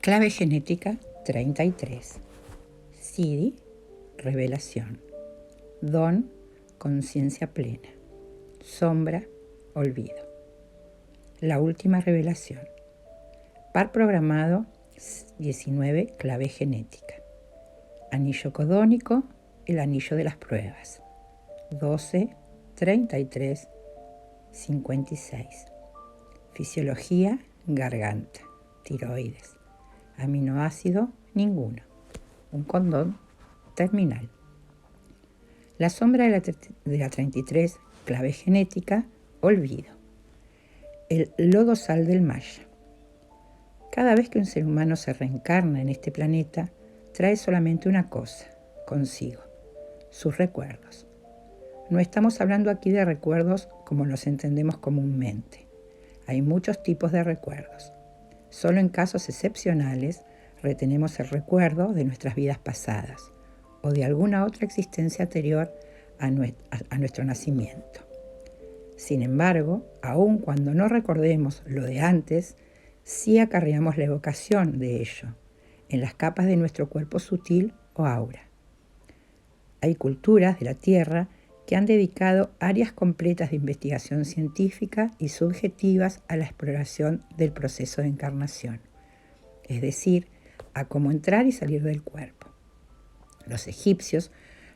Clave genética 33. Siddhi, revelación. Don, conciencia plena. Sombra, olvido. La última revelación. Par programado 19, clave genética. Anillo codónico, el anillo de las pruebas. 12, 33, 56. Fisiología, garganta, tiroides. Aminoácido, ninguno. Un condón terminal. La sombra de la 33, clave genética, olvido. El lodosal del Maya. Cada vez que un ser humano se reencarna en este planeta, trae solamente una cosa consigo: sus recuerdos. No estamos hablando aquí de recuerdos como los entendemos comúnmente. Hay muchos tipos de recuerdos. Solo en casos excepcionales retenemos el recuerdo de nuestras vidas pasadas o de alguna otra existencia anterior a nuestro nacimiento. Sin embargo, aun cuando no recordemos lo de antes, sí acarreamos la evocación de ello en las capas de nuestro cuerpo sutil o aura. Hay culturas de la Tierra que han dedicado áreas completas de investigación científica y subjetivas a la exploración del proceso de encarnación, es decir, a cómo entrar y salir del cuerpo. Los egipcios,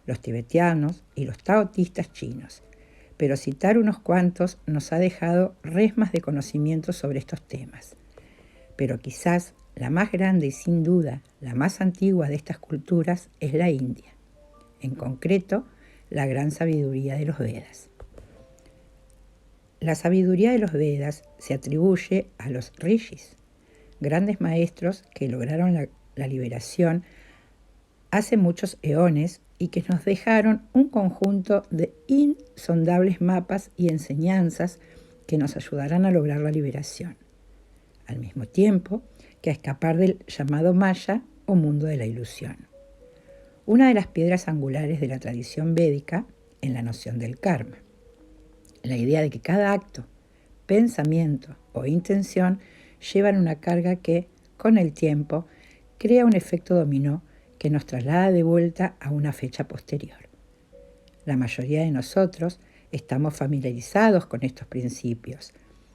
los tibetanos y los taoístas chinos, pero citar unos cuantos nos ha dejado resmas de conocimiento sobre estos temas. Pero quizás la más grande y sin duda la más antigua de estas culturas es la India, en concreto la gran sabiduría de los Vedas. La sabiduría de los Vedas se atribuye a los rishis, grandes maestros que lograron la liberación hace muchos eones y que nos dejaron un conjunto de insondables mapas y enseñanzas que nos ayudarán a lograr la liberación, al mismo tiempo que a escapar del llamado Maya o mundo de la ilusión. Una de las piedras angulares de la tradición védica en la noción del karma, la idea de que cada acto, pensamiento o intención llevan una carga que, con el tiempo, crea un efecto dominó que nos traslada de vuelta a una fecha posterior. La mayoría de nosotros estamos familiarizados con estos principios,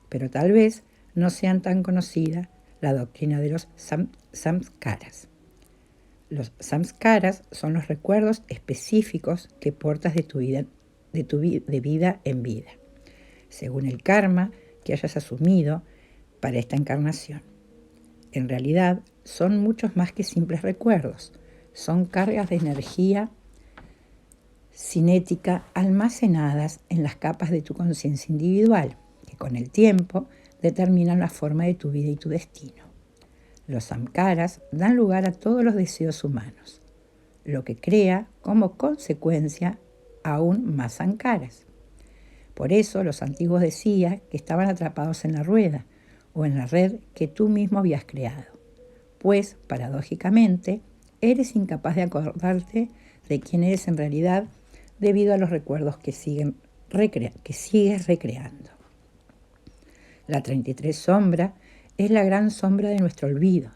pero tal vez no sean tan conocida la doctrina de los samskaras. Los samskaras son los recuerdos específicos que portas de vida en vida, según el karma que hayas asumido para esta encarnación. En realidad, son muchos más que simples recuerdos. Son cargas de energía cinética almacenadas en las capas de tu conciencia individual, que con el tiempo determinan la forma de tu vida y tu destino. Los samskaras dan lugar a todos los deseos humanos, lo que crea como consecuencia aún más samskaras. Por eso los antiguos decían que estaban atrapados en la rueda o en la red que tú mismo habías creado, pues, paradójicamente, eres incapaz de acordarte de quién eres en realidad debido a los recuerdos que sigues recreando. La 33 sombra es la gran sombra de nuestro olvido.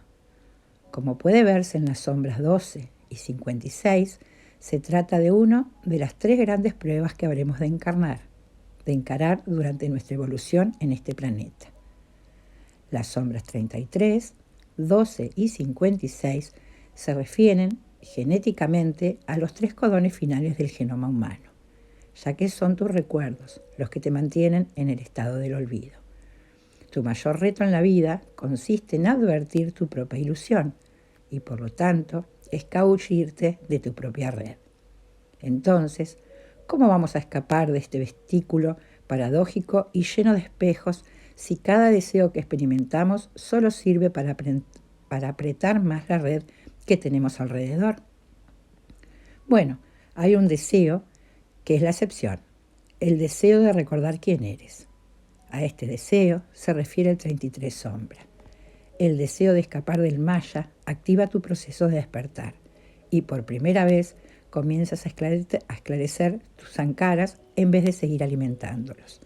Como puede verse en las sombras 12 y 56, se trata de una de las tres grandes pruebas que habremos de encarar durante nuestra evolución en este planeta. Las sombras 33, 12 y 56 se refieren genéticamente a los tres codones finales del genoma humano, ya que son tus recuerdos los que te mantienen en el estado del olvido. Tu mayor reto en la vida consiste en advertir tu propia ilusión y, por lo tanto, escabullirte de tu propia red. Entonces, ¿cómo vamos a escapar de este vestículo paradójico y lleno de espejos si cada deseo que experimentamos solo sirve para apretar más la red que tenemos alrededor? Bueno, hay un deseo que es la excepción, el deseo de recordar quién eres. A este deseo se refiere el 33 sombra. El deseo de escapar del Maya activa tu proceso de despertar y por primera vez comienzas a esclarecer tus samskaras en vez de seguir alimentándolos.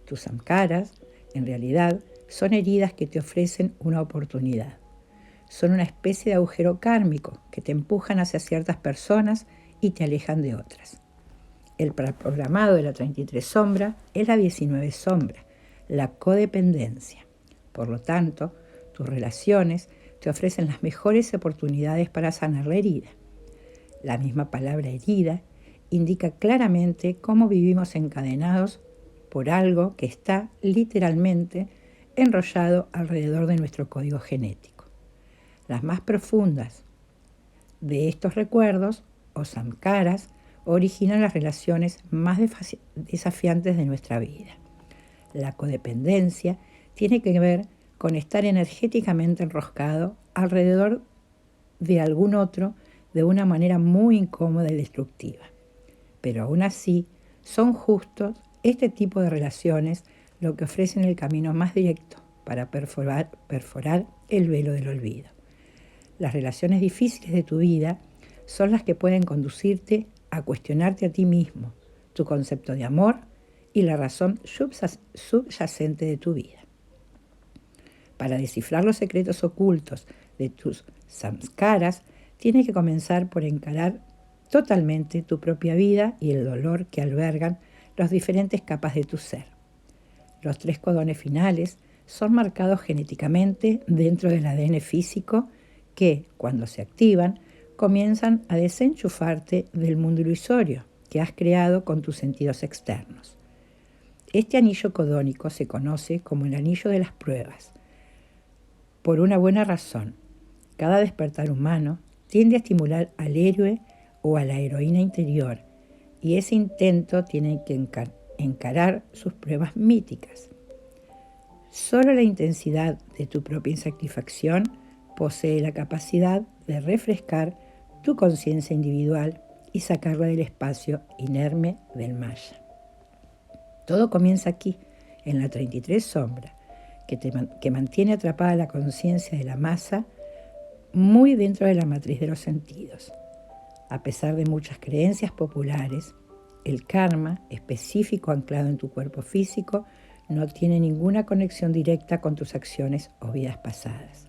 Tus samskaras, en realidad, son heridas que te ofrecen una oportunidad. son una especie de agujero kármico que te empujan hacia ciertas personas y te alejan de otras. El preprogramado de la 33 sombra es la 19 sombra, la codependencia. Por lo tanto, tus relaciones te ofrecen las mejores oportunidades para sanar la herida. La misma palabra herida indica claramente cómo vivimos encadenados por algo que está literalmente enrollado alrededor de nuestro código genético. Las más profundas de estos recuerdos, o samskaras, originan las relaciones más desafiantes de nuestra vida. La codependencia tiene que ver con estar energéticamente enroscado alrededor de algún otro de una manera muy incómoda y destructiva. Pero aún así, son justos este tipo de relaciones lo que ofrecen el camino más directo para perforar el velo del olvido. Las relaciones difíciles de tu vida son las que pueden conducirte a cuestionarte a ti mismo, tu concepto de amor y la razón subyacente de tu vida. Para descifrar los secretos ocultos de tus samskaras, tienes que comenzar por encarar totalmente tu propia vida y el dolor que albergan las diferentes capas de tu ser. Los 3 codones finales son marcados genéticamente dentro del ADN físico que, cuando se activan, comienzan a desenchufarte del mundo ilusorio que has creado con tus sentidos externos. Este anillo codónico se conoce como el anillo de las pruebas. Por una buena razón, cada despertar humano tiende a estimular al héroe o a la heroína interior, y ese intento tiene que encarar sus pruebas míticas. Solo la intensidad de tu propia insatisfacción posee la capacidad de refrescar tu conciencia individual y sacarla del espacio inerme del Maya. Todo comienza aquí, en la 33 sombra, que mantiene atrapada la conciencia de la masa muy dentro de la matriz de los sentidos. A pesar de muchas creencias populares, el karma, específico anclado en tu cuerpo físico, no tiene ninguna conexión directa con tus acciones o vidas pasadas.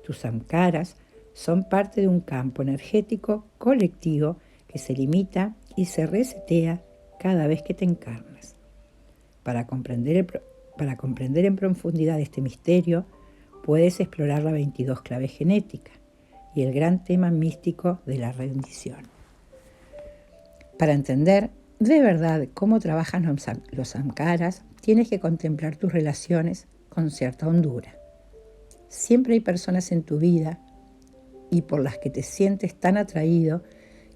Tus samskaras son parte de un campo energético colectivo que se limita y se resetea cada vez que te encarnas. Para comprender en profundidad este misterio, puedes explorar la 22 clave genética y el gran tema místico de la rendición. Para entender de verdad cómo trabajan los samskaras, tienes que contemplar tus relaciones con cierta hondura. Siempre hay personas en tu vida y por las que te sientes tan atraído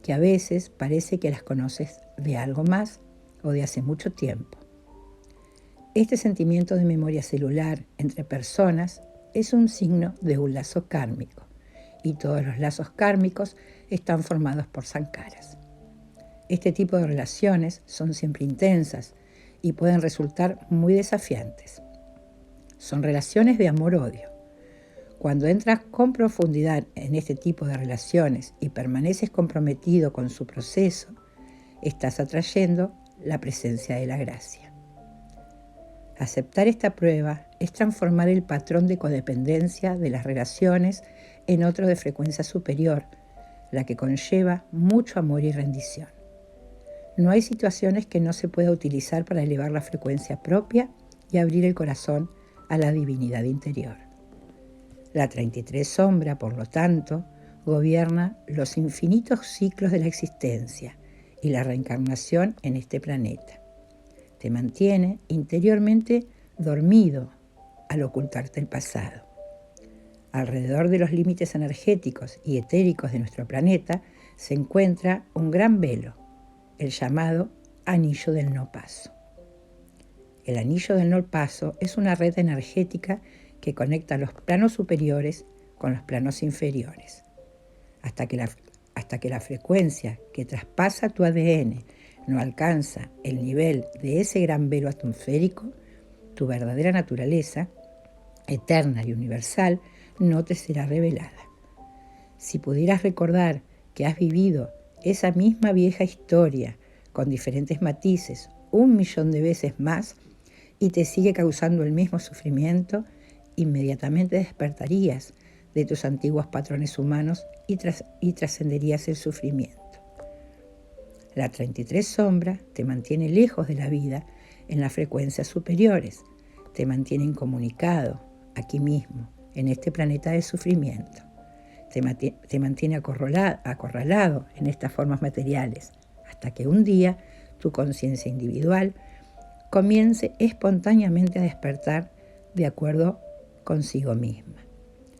que a veces parece que las conoces de algo más o de hace mucho tiempo. Este sentimiento de memoria celular entre personas es un signo de un lazo kármico, y todos los lazos kármicos están formados por samskaras. Este tipo de relaciones son siempre intensas y pueden resultar muy desafiantes. Son relaciones de amor-odio. Cuando entras con profundidad en este tipo de relaciones y permaneces comprometido con su proceso, estás atrayendo la presencia de la gracia. Aceptar esta prueba es transformar el patrón de codependencia de las relaciones en otro de frecuencia superior, la que conlleva mucho amor y rendición. No hay situaciones que no se pueda utilizar para elevar la frecuencia propia y abrir el corazón a la divinidad interior. La 33 sombra, por lo tanto, gobierna los infinitos ciclos de la existencia y la reencarnación en este planeta. Te mantiene interiormente dormido al ocultarte el pasado. Alrededor de los límites energéticos y etéricos de nuestro planeta se encuentra un gran velo, el llamado anillo del no paso. El anillo del no paso es una red energética que conecta los planos superiores con los planos inferiores. Hasta que la frecuencia que traspasa tu ADN no alcanza el nivel de ese gran velo atmosférico, tu verdadera naturaleza, eterna y universal, no te será revelada. Si pudieras recordar que has vivido esa misma vieja historia con diferentes matices 1.000.000 de veces más y te sigue causando el mismo sufrimiento, inmediatamente despertarías de tus antiguos patrones humanos y trascenderías el sufrimiento. La 33 sombra te mantiene lejos de la vida en las frecuencias superiores, te mantiene incomunicado aquí mismo, en este planeta de sufrimiento, te mantiene acorralado en estas formas materiales, hasta que un día tu conciencia individual comience espontáneamente a despertar de acuerdo consigo misma.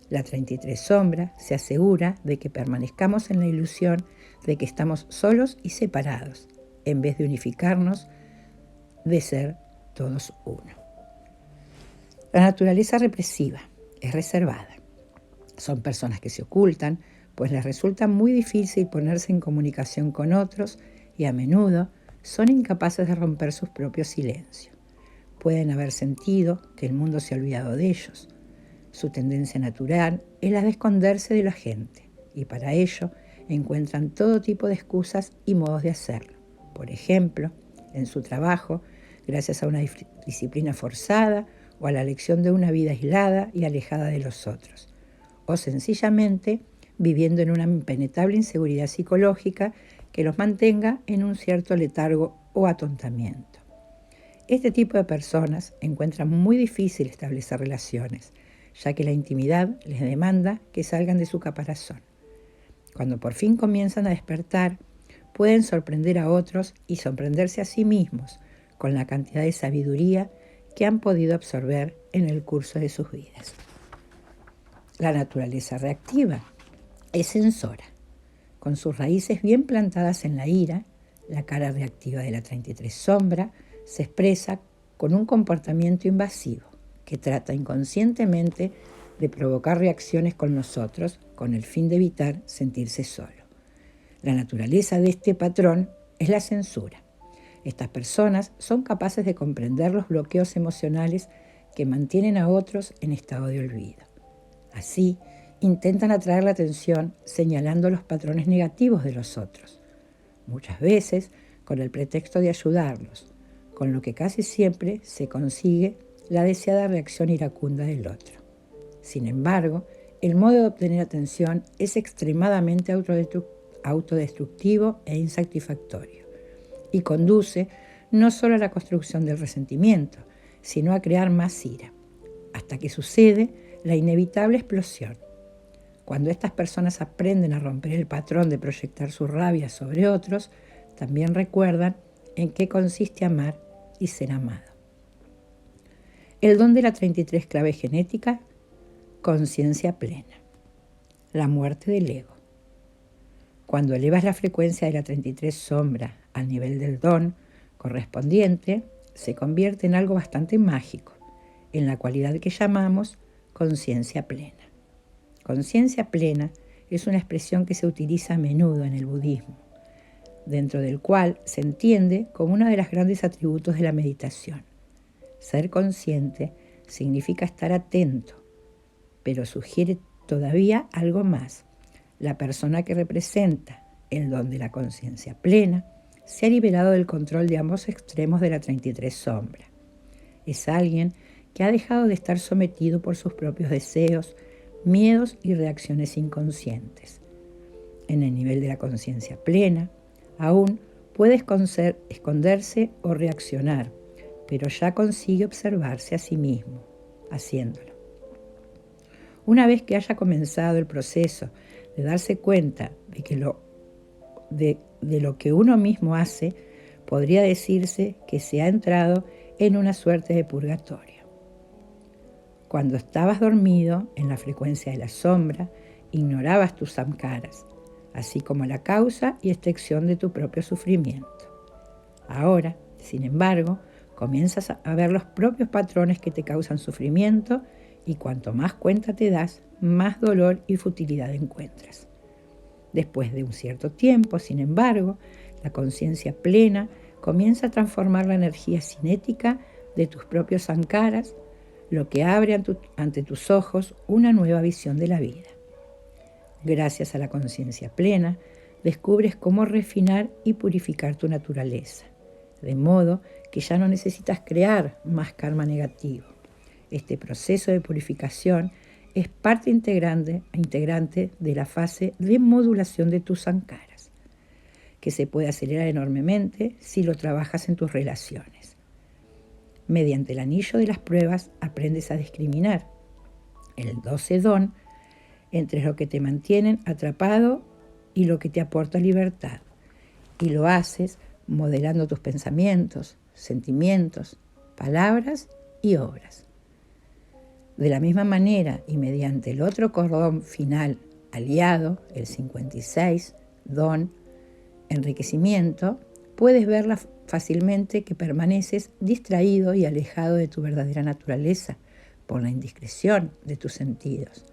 La 33 sombra se asegura de que permanezcamos en la ilusión de que estamos solos y separados, en vez de unificarnos, de ser todos uno. La naturaleza represiva es reservada. Son personas que se ocultan, pues les resulta muy difícil ponerse en comunicación con otros y a menudo son incapaces de romper sus propios silencios. Pueden haber sentido que el mundo se ha olvidado de ellos. Su tendencia natural es la de esconderse de la gente y para ello encuentran todo tipo de excusas y modos de hacerlo. Por ejemplo, en su trabajo, gracias a una disciplina forzada o a la elección de una vida aislada y alejada de los otros, o sencillamente viviendo en una impenetrable inseguridad psicológica que los mantenga en un cierto letargo o atontamiento. Este tipo de personas encuentran muy difícil establecer relaciones, ya que la intimidad les demanda que salgan de su caparazón. Cuando por fin comienzan a despertar, pueden sorprender a otros y sorprenderse a sí mismos con la cantidad de sabiduría que han podido absorber en el curso de sus vidas. La naturaleza reactiva es sensora. Con sus raíces bien plantadas en la ira, la cara reactiva de la 33 sombra se expresa con un comportamiento invasivo que trata inconscientemente de provocar reacciones con nosotros con el fin de evitar sentirse solo. La naturaleza de este patrón es la censura. Estas personas son capaces de comprender los bloqueos emocionales que mantienen a otros en estado de olvido. Así, intentan atraer la atención señalando los patrones negativos de los otros, muchas veces con el pretexto de ayudarlos, con lo que casi siempre se consigue la deseada reacción iracunda del otro. Sin embargo, el modo de obtener atención es extremadamente autodestructivo e insatisfactorio y conduce no solo a la construcción del resentimiento, sino a crear más ira, hasta que sucede la inevitable explosión. Cuando estas personas aprenden a romper el patrón de proyectar su rabia sobre otros, también recuerdan en qué consiste amar y ser amado. El don de la 33 clave genética, conciencia plena. La muerte del ego. Cuando elevas la frecuencia de la 33 sombra al nivel del don correspondiente, se convierte en algo bastante mágico, en la cualidad que llamamos conciencia plena. Conciencia plena es una expresión que se utiliza a menudo en el budismo, dentro del cual se entiende como uno de los grandes atributos de la meditación. Ser consciente significa estar atento, pero sugiere todavía algo más. La persona que representa el don de la conciencia plena se ha liberado del control de ambos extremos de la 33 sombra. Es alguien que ha dejado de estar sometido por sus propios deseos, miedos y reacciones inconscientes. En el nivel de la conciencia plena, aún puede esconderse o reaccionar, pero ya consigue observarse a sí mismo, haciéndolo. Una vez que haya comenzado el proceso de darse cuenta de lo que uno mismo hace, podría decirse que se ha entrado en una suerte de purgatorio. Cuando estabas dormido en la frecuencia de la sombra, ignorabas tus samskaras, así como la causa y extensión de tu propio sufrimiento. Ahora, sin embargo, comienzas a ver los propios patrones que te causan sufrimiento y cuanto más cuenta te das, más dolor y futilidad encuentras. Después de un cierto tiempo, sin embargo, la conciencia plena comienza a transformar la energía cinética de tus propios sankaras, lo que abre ante tus ojos una nueva visión de la vida. Gracias a la conciencia plena, descubres cómo refinar y purificar tu naturaleza, de modo que ya no necesitas crear más karma negativo. Este proceso de purificación es parte integrante de la fase de modulación de tus sankaras, que se puede acelerar enormemente si lo trabajas en tus relaciones. Mediante el anillo de las pruebas aprendes a discriminar el 12 don entre lo que te mantienen atrapado y lo que te aporta libertad. Y lo haces modelando tus pensamientos, sentimientos, palabras y obras. De la misma manera y mediante el otro cordón final aliado, el 56, don, enriquecimiento, puedes verla fácilmente que permaneces distraído y alejado de tu verdadera naturaleza por la indiscreción de tus sentidos.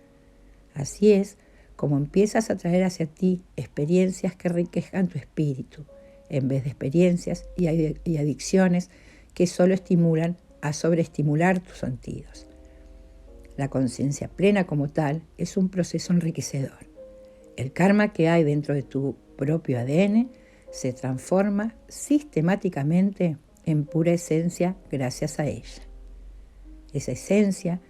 Así es como empiezas a traer hacia ti experiencias que enriquezcan tu espíritu, en vez de experiencias y adicciones que solo estimulan a sobreestimular tus sentidos. La conciencia plena como tal es un proceso enriquecedor. El karma que hay dentro de tu propio ADN se transforma sistemáticamente en pura esencia gracias a ella. Esa esencia,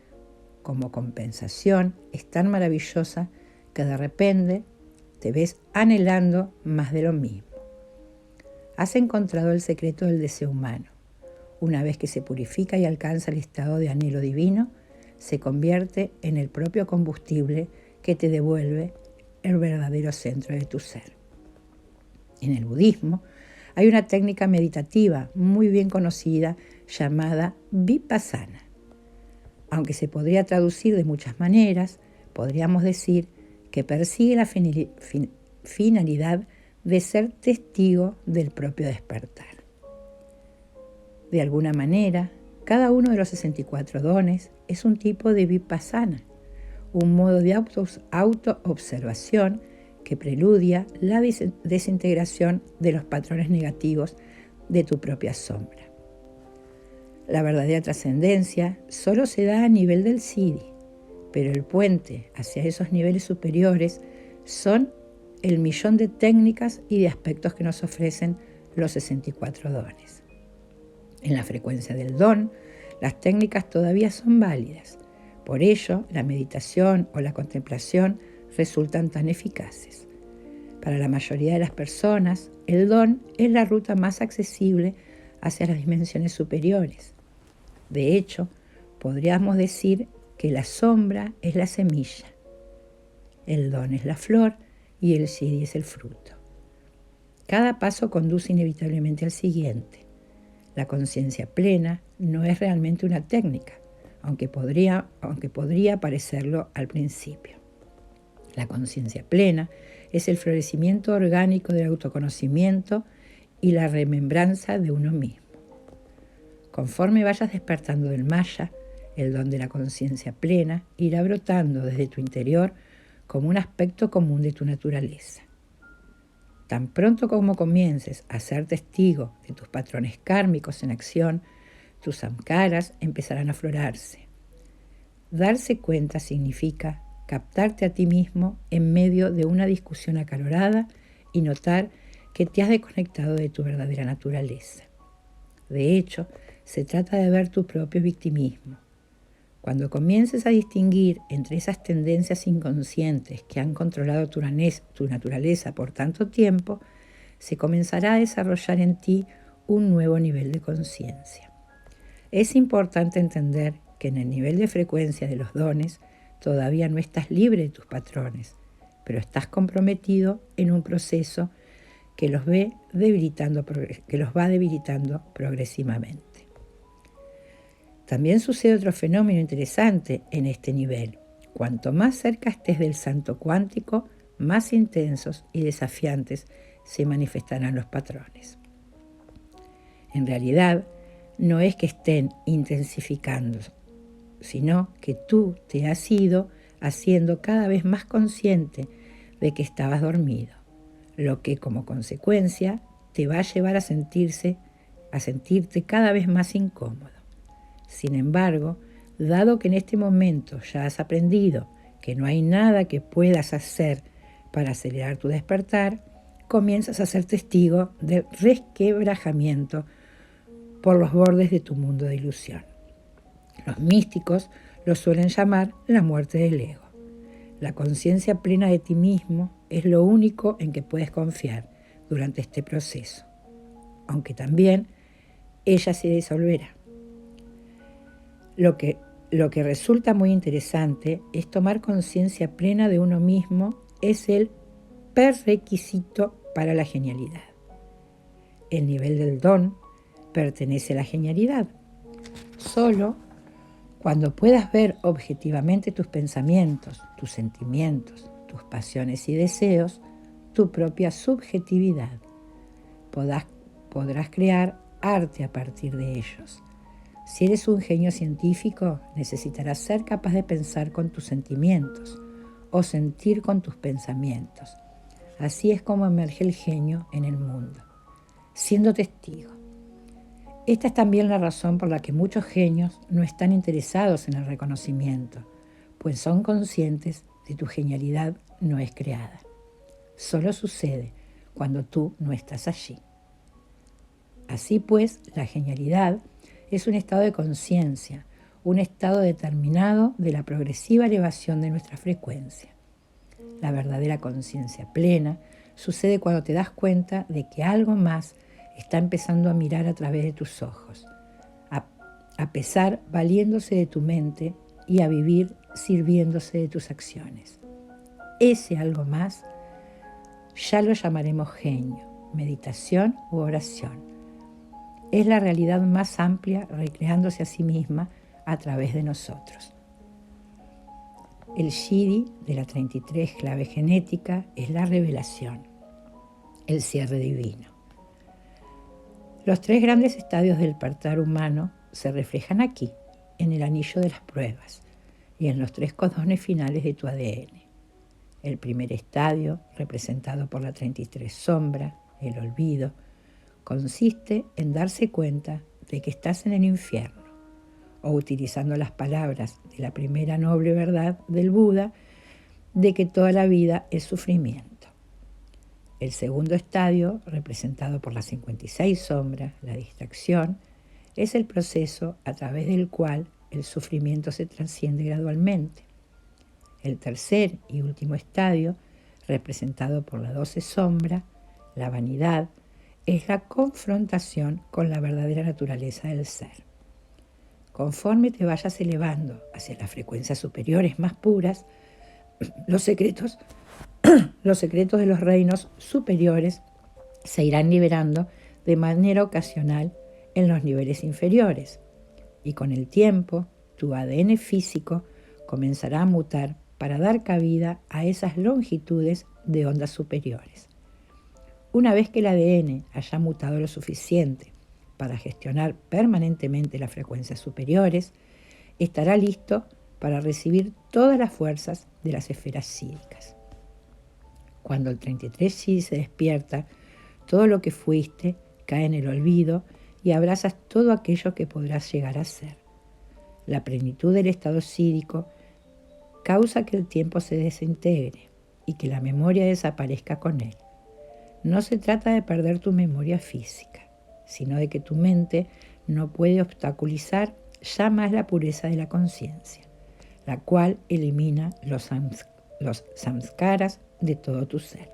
como compensación, es tan maravillosa que de repente te ves anhelando más de lo mismo. Has encontrado el secreto del deseo humano. Una vez que se purifica y alcanza el estado de anhelo divino, se convierte en el propio combustible que te devuelve el verdadero centro de tu ser. En el budismo hay una técnica meditativa muy bien conocida llamada Vipassana. Aunque se podría traducir de muchas maneras, podríamos decir que persigue la finalidad de ser testigo del propio despertar. De alguna manera, cada uno de los 64 dones es un tipo de Vipassana, un modo de auto-observación que preludia la desintegración de los patrones negativos de tu propia sombra. La verdadera trascendencia solo se da a nivel del Siddhi, pero el puente hacia esos niveles superiores son el millón de técnicas y de aspectos que nos ofrecen los 64 dones. En la frecuencia del don, las técnicas todavía son válidas. Por ello, la meditación o la contemplación resultan tan eficaces. Para la mayoría de las personas, el don es la ruta más accesible hacia las dimensiones superiores. De hecho, podríamos decir que la sombra es la semilla, el don es la flor y el siddhi es el fruto. Cada paso conduce inevitablemente al siguiente. La conciencia plena no es realmente una técnica, aunque podría parecerlo al principio. La conciencia plena es el florecimiento orgánico del autoconocimiento y la remembranza de uno mismo. Conforme vayas despertando del Maya, el don de la conciencia plena irá brotando desde tu interior como un aspecto común de tu naturaleza. Tan pronto como comiences a ser testigo de tus patrones kármicos en acción, tus samskaras empezarán a aflorarse. Darse cuenta significa captarte a ti mismo en medio de una discusión acalorada y notar que te has desconectado de tu verdadera naturaleza. De hecho, se trata de ver tu propio victimismo. Cuando comiences a distinguir entre esas tendencias inconscientes que han controlado tu naturaleza por tanto tiempo, se comenzará a desarrollar en ti un nuevo nivel de conciencia. Es importante entender que en el nivel de frecuencia de los dones todavía no estás libre de tus patrones, pero estás comprometido en un proceso que los va debilitando progresivamente. También sucede otro fenómeno interesante en este nivel. Cuanto más cerca estés del santo cuántico, más intensos y desafiantes se manifestarán los patrones. En realidad, no es que estén intensificando, sino que tú te has ido haciendo cada vez más consciente de que estabas dormido, lo que como consecuencia te va a llevar a sentirte cada vez más incómodo. Sin embargo, dado que en este momento ya has aprendido que no hay nada que puedas hacer para acelerar tu despertar, comienzas a ser testigo del resquebrajamiento por los bordes de tu mundo de ilusión. Los místicos lo suelen llamar la muerte del ego. La conciencia plena de ti mismo es lo único en que puedes confiar durante este proceso, aunque también ella se disolverá. Lo que resulta muy interesante es tomar conciencia plena de uno mismo es el prerequisito para la genialidad. El nivel del don pertenece a la genialidad. Solo cuando puedas ver objetivamente tus pensamientos, tus sentimientos, tus pasiones y deseos, tu propia subjetividad, podrás crear arte a partir de ellos. Si eres un genio científico, necesitarás ser capaz de pensar con tus sentimientos o sentir con tus pensamientos. Así es como emerge el genio en el mundo, siendo testigo. Esta es también la razón por la que muchos genios no están interesados en el reconocimiento, pues son conscientes de tu genialidad no es creada. Solo sucede cuando tú no estás allí. Así pues, la genialidad es un estado de conciencia, un estado determinado de la progresiva elevación de nuestra frecuencia. La verdadera conciencia plena sucede cuando te das cuenta de que algo más está empezando a mirar a través de tus ojos, a pesar valiéndose de tu mente y a vivir sirviéndose de tus acciones. Ese algo más ya lo llamaremos genio, meditación u oración. Es la realidad más amplia recreándose a sí misma a través de nosotros. El Siddhi de la 33 clave genética es la revelación, el cierre divino. Los 3 grandes estadios del despertar humano se reflejan aquí, en el anillo de las pruebas y en los 3 codones finales de tu ADN. El primer estadio, representado por la 33 sombra, el olvido, consiste en darse cuenta de que estás en el infierno, o utilizando las palabras de la primera noble verdad del Buda, de que toda la vida es sufrimiento. El segundo estadio, representado por la 56 sombra, la distracción, es el proceso a través del cual el sufrimiento se trasciende gradualmente. El tercer y último estadio, representado por la 12 sombra, la vanidad, es la confrontación con la verdadera naturaleza del ser. Conforme te vayas elevando hacia las frecuencias superiores más puras, los secretos de los reinos superiores se irán liberando de manera ocasional en los niveles inferiores, y con el tiempo tu ADN físico comenzará a mutar para dar cabida a esas longitudes de ondas superiores. Una vez que el ADN haya mutado lo suficiente para gestionar permanentemente las frecuencias superiores, estará listo para recibir todas las fuerzas de las esferas sídicas. Cuando el 33 Siddhi se despierta, todo lo que fuiste cae en el olvido y abrazas todo aquello que podrás llegar a ser. La plenitud del estado sídico causa que el tiempo se desintegre y que la memoria desaparezca con él. No se trata de perder tu memoria física, sino de que tu mente no puede obstaculizar ya más la pureza de la conciencia, la cual elimina los samskaras de todo tu ser.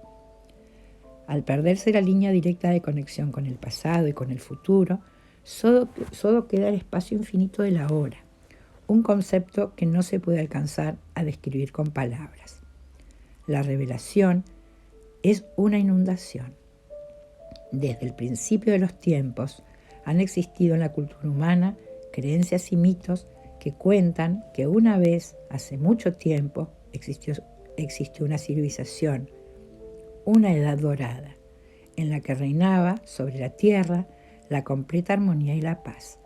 Al perderse la línea directa de conexión con el pasado y con el futuro, solo queda el espacio infinito de la hora, un concepto que no se puede alcanzar a describir con palabras. La revelación es una inundación. Desde el principio de los tiempos han existido en la cultura humana creencias y mitos que cuentan que una vez, hace mucho tiempo, existió una civilización, una edad dorada, en la que reinaba sobre la tierra la completa armonía y la paz.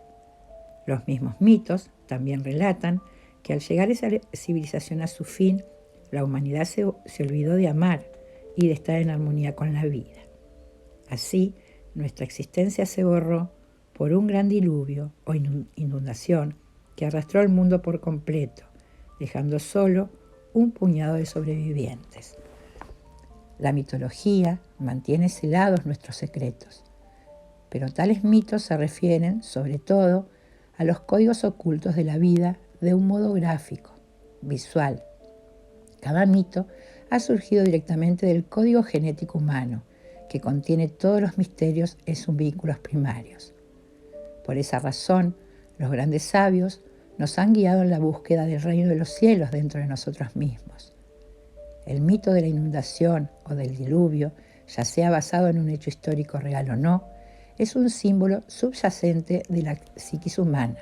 Los mismos mitos también relatan que al llegar esa civilización a su fin, la humanidad se olvidó de amar y de estar en armonía con la vida. Así, nuestra existencia se borró por un gran diluvio o inundación que arrastró al mundo por completo, dejando solo un puñado de sobrevivientes. La mitología mantiene celados nuestros secretos, pero tales mitos se refieren, sobre todo, a los códigos ocultos de la vida de un modo gráfico, visual. Cada mito ha surgido directamente del código genético humano, que contiene todos los misterios en sus vínculos primarios. Por esa razón, los grandes sabios nos han guiado en la búsqueda del reino de los cielos dentro de nosotros mismos. El mito de la inundación o del diluvio, ya sea basado en un hecho histórico real o no, es un símbolo subyacente de la psiquis humana,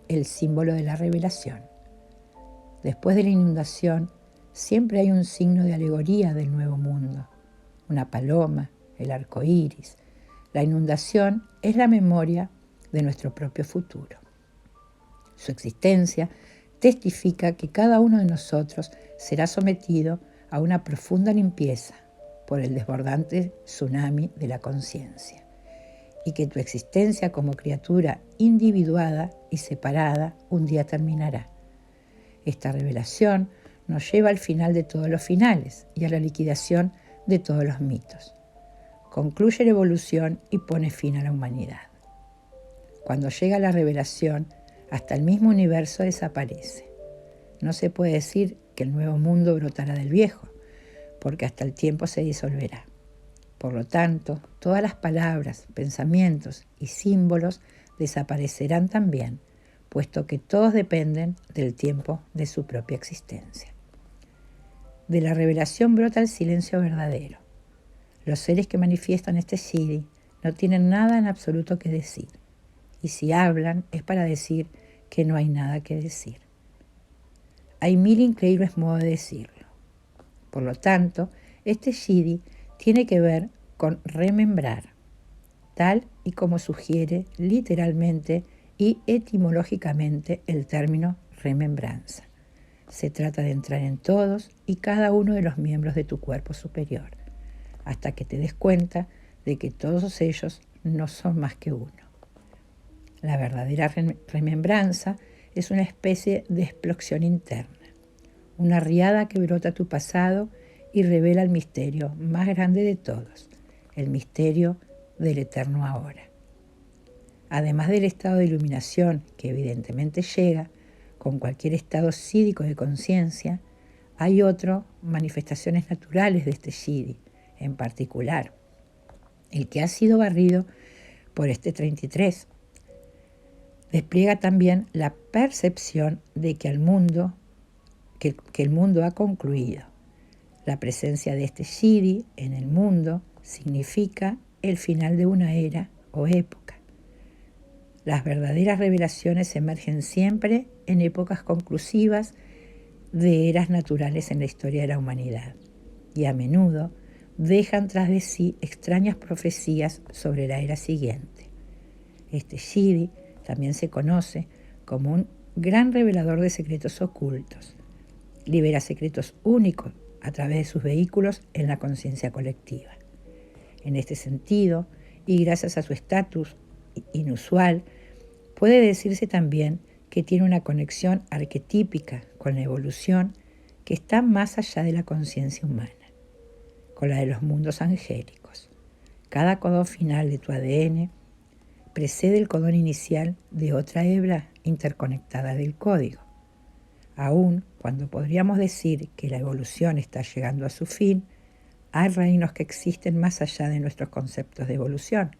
el símbolo de la revelación. Después de la inundación, siempre hay un signo de alegoría del nuevo mundo, una paloma, el arco iris. La inundación es la memoria de nuestro propio futuro. Su existencia testifica que cada uno de nosotros será sometido a una profunda limpieza por el desbordante tsunami de la conciencia, y que tu existencia como criatura individuada y separada un día terminará. Esta revelación nos lleva al final de todos los finales y a la liquidación de todos los mitos. Concluye la evolución y pone fin a la humanidad. Cuando llega la revelación, hasta el mismo universo desaparece. No se puede decir que el nuevo mundo brotará del viejo, porque hasta el tiempo se disolverá. Por lo tanto, todas las palabras, pensamientos y símbolos desaparecerán también, puesto que todos dependen del tiempo de su propia existencia. De la revelación brota el silencio verdadero. Los seres que manifiestan este Siddhi no tienen nada en absoluto que decir, y si hablan es para decir que no hay nada que decir. Hay 1000 increíbles modos de decirlo. Por lo tanto, este Siddhi tiene que ver con remembrar, tal y como sugiere literalmente y etimológicamente el término remembranza. Se trata de entrar en todos y cada uno de los miembros de tu cuerpo superior, hasta que te des cuenta de que todos ellos no son más que uno. La verdadera remembranza es una especie de explosión interna, una riada que brota tu pasado y revela el misterio más grande de todos, el misterio del eterno ahora. Además del estado de iluminación que evidentemente llega con cualquier estado sídhico de conciencia, hay otras manifestaciones naturales de este Siddhi, en particular el que ha sido barrido por este 33. Despliega también la percepción de que el mundo ha concluido. La presencia de este Siddhi en el mundo significa el final de una era o época. Las verdaderas revelaciones emergen siempre en épocas conclusivas de eras naturales en la historia de la humanidad, y a menudo dejan tras de sí extrañas profecías sobre la era siguiente. Este Siddhi también se conoce como un gran revelador de secretos ocultos. Libera secretos únicos a través de sus vehículos en la conciencia colectiva. En este sentido, y gracias a su estatus inusual, puede decirse también que tiene una conexión arquetípica con la evolución que está más allá de la conciencia humana, con la de los mundos angélicos. Cada codón final de tu ADN precede el codón inicial de otra hebra interconectada del código. Aún cuando podríamos decir que la evolución está llegando a su fin, hay reinos que existen más allá de nuestros conceptos de evolución.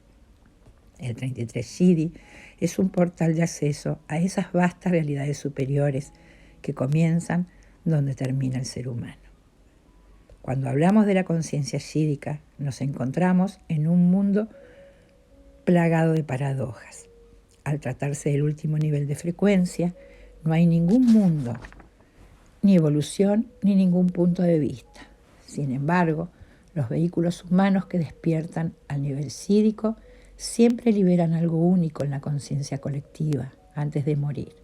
El 33 Siddhi es un portal de acceso a esas vastas realidades superiores que comienzan donde termina el ser humano. Cuando hablamos de la conciencia sídhica, nos encontramos en un mundo plagado de paradojas. Al tratarse del último nivel de frecuencia, no hay ningún mundo, ni evolución, ni ningún punto de vista. Sin embargo, los vehículos humanos que despiertan al nivel sídhico siempre liberan algo único en la conciencia colectiva antes de morir.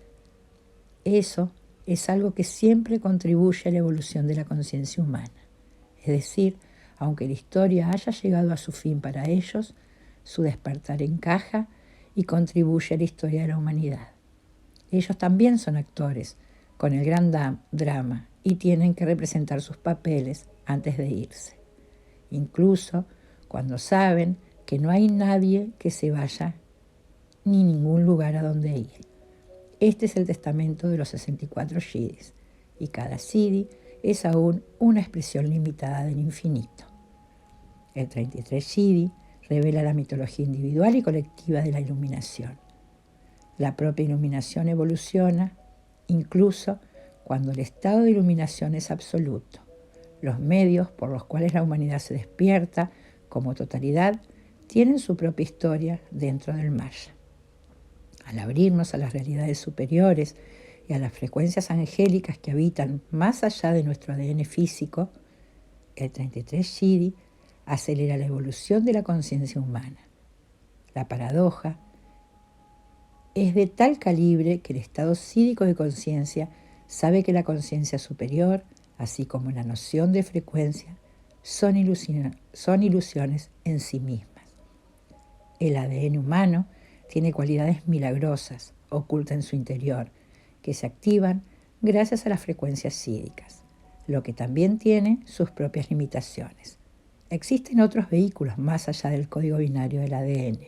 Eso es algo que siempre contribuye a la evolución de la conciencia humana. Es decir, aunque la historia haya llegado a su fin para ellos, su despertar encaja y contribuye a la historia de la humanidad. Ellos también son actores con el gran drama y tienen que representar sus papeles antes de irse, incluso cuando saben que no hay nadie que se vaya ni ningún lugar a donde ir. Este es el testamento de los 64 Siddhis, y cada Siddhi es aún una expresión limitada del infinito. El 33 Siddhi revela la mitología individual y colectiva de la iluminación. La propia iluminación evoluciona, incluso cuando el estado de iluminación es absoluto. Los medios por los cuales la humanidad se despierta como totalidad tienen su propia historia dentro del Maya. Al abrirnos a las realidades superiores y a las frecuencias angélicas que habitan más allá de nuestro ADN físico, el 33 Siddhi acelera la evolución de la conciencia humana. La paradoja es de tal calibre que el estado sídico de conciencia sabe que la conciencia superior, así como la noción de frecuencia, son ilusiones en sí mismas. El ADN humano tiene cualidades milagrosas ocultas en su interior, que se activan gracias a las frecuencias sídicas, lo que también tiene sus propias limitaciones. Existen otros vehículos más allá del código binario del ADN,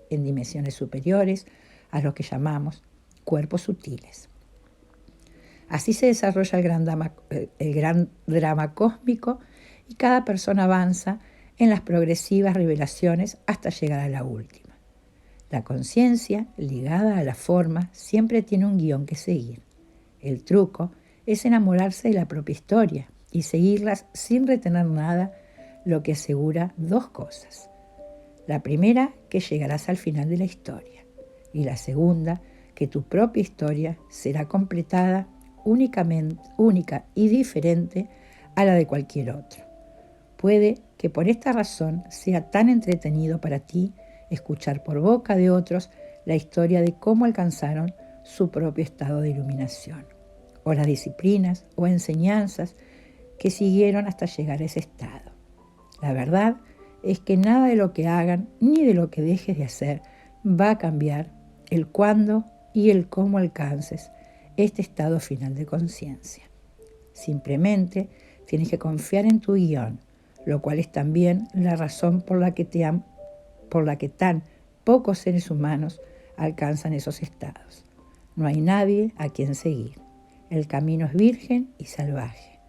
en dimensiones superiores a lo que llamamos cuerpos sutiles. Así se desarrolla el gran drama cósmico y cada persona avanza en las progresivas revelaciones hasta llegar a la última. La conciencia, ligada a la forma, siempre tiene un guión que seguir. El truco es enamorarse de la propia historia y seguirlas sin retener nada, lo que asegura dos cosas. La primera, que llegarás al final de la historia. Y la segunda, que tu propia historia será completada única y diferente a la de cualquier otro. Puede que por esta razón sea tan entretenido para ti escuchar por boca de otros la historia de cómo alcanzaron su propio estado de iluminación, o las disciplinas o enseñanzas que siguieron hasta llegar a ese estado. La verdad es que nada de lo que hagan ni de lo que dejes de hacer va a cambiar el cuándo y el cómo alcances este estado final de conciencia. Simplemente tienes que confiar en tu guión, lo cual es también la razón por la que tan pocos seres humanos alcanzan esos estados. No hay nadie a quien seguir. El camino es virgen y salvaje.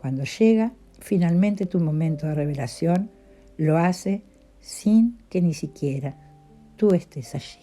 Cuando llega finalmente tu momento de revelación, lo hace sin que ni siquiera tú estés allí.